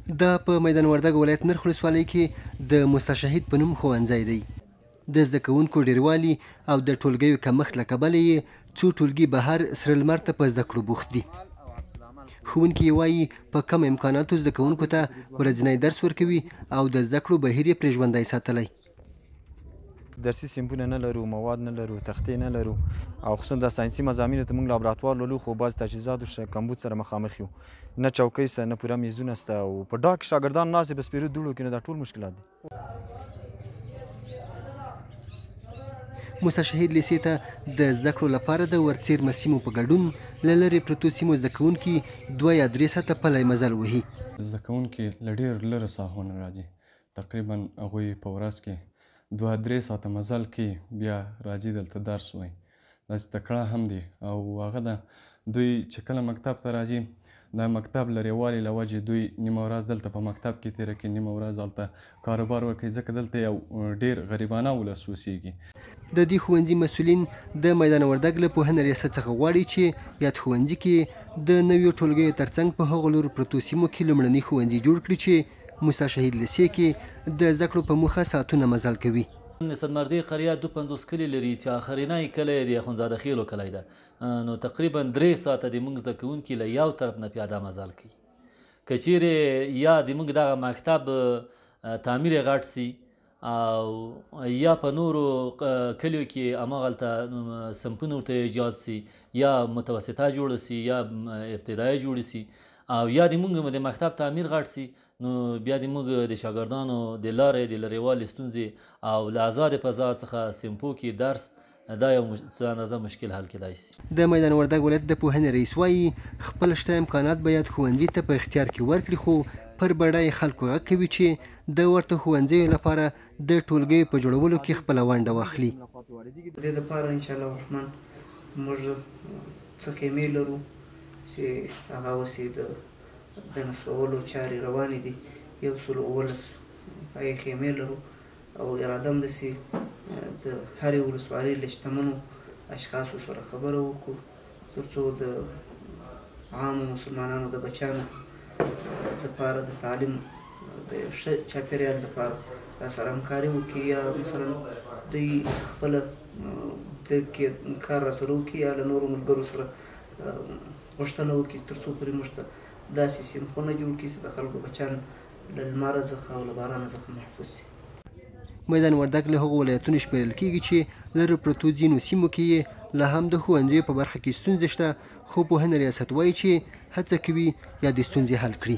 دا په میدان وردګ ولایت نرخ ولسوالۍ کې د موسی شهید په نوم ښوونځی دی. د زده کوونکو ډیروالي او د ټولګیو کمښت له کبله یې څو ټولګي بهر سره لمر ته په زده کړو بوخت دي. ښوونکي وایي په کم امکاناتو زده کوونکو ته ورځنی درس ورکوي او د زده کړو بهیر یې پرې ژوندی ساتلی. درسي سیمپونه نه لرو، مواد نه لرو، تختې نه لرو او خصوصا د ساینسي مضامینو ته موږ لابراتوار لولو خو بعض تجهیزاتو کمبود سره مخامخ یو. نه چوکۍ شته، نه پوره میزونه شته او په ډاک کې شاګردان ناست دي په سپېرو دوړو کې، نو دا ټول مشکلات دي. موسی شهید لیسې ته د زده کړو لپاره د ورڅیرمه سیمو په ګډون له لرې پرتو سیمو زده کوونکي 2 یا 3 ساعته پلی مزل وهي. زده کوونکي له ډېر لرې ساحو نه راځي، تقریبا هغوی په ورځ کې 2-3 ساعته مزل کوي، بیا راځي دلته درس وایي. داسې تکړه هم دي او هغه ده دوی چې کله مکتب ته راځي د مکتب لرېوالي له وجې دوی نیمه ورځ دلته په مکتب کې تېره کړي، نیمه ورځ هلته کاروبار وکړي، ځکه دلته یو ډېر غریبانه ولس اوسېږي. د دې ښوونځي مسؤلین د میدان وردګ له پوهنې ریاست څخه غواړي چې یاد ښوونځي کې د نویو ټولګیو ترڅنګ په هغو لرو پرتو سیمو کې لومړني ښوونځي جوړ کړي چې موسی شهید لیسې کې د زده کړو په موخه ساعتونه مزل کوي. صدمردی قریه 52 کلی لري چې آخرینی کلی د اخندزاده خیلو کلی ده، نو تقریبا 3 ساعته د موږ زده کوونکي له یو طرف نه پیاده مزل کوي. که چیرې یا د موږ دغه مکتب تعمیر یې غټ سي او یا په نورو کلیو کې هماغلته صنفونه ورته ایجاد سي، یا متوسطه جوړه سي یا ابتدایي جوړه سي، او یا د موږ د مکتب تعمیر غټ سي، نو بیا د موږ د شاګردانو د لارې د لرېوالي ستونزې او له ازادې فضا څخه سیمپو کې درس دا یو څه اندازه مشکل حل کېدای سي. د میدان وردګ ولایت د پوهنې رئیس وایي خپل شته امکانات باید ښوونځي ته په اختیار کې ورکړي، خو پر بډای خلکو غږ کوي چې د ورته ښوونځیو لپاره د ټولګیو په جوړولو کې خپله ونډه واخلي. د دې دپاره انشاءالله الرحمن موږ څه خیمې لرو چې هغه اوسې د نصبولو چارې روانې دي. 119 پای خیمې لرو او اراده هم داسې د هرې ولسوالۍ له شتمنو اشخاصو سره خبره وکړو تر څو د عامو مسلمانانو د بچیانو دپاره د تعلیم د یو ښه چاپېریال دپاره راسره همکاري وکړي، یا مثلا دوی خپله د کار راسره وکړي یا له نورو ملګرو سره غوښتنه وکړي تر څو پورې موږ ته داسې صنفونه جوړ کړي چې د خلکو بچیان له لمره څخه او له بارانه څخه محفوظ شي. میدان وردګ له هغو ولایتونو شمېرل کېږي چې لرې پرتو ځینو سیمو کې یې لا هم د ښوونځیو په برخه کې ستونزې شته، خو پوهنې ریاست وایي چې هڅه کوي یا د ستونزې حل کړي.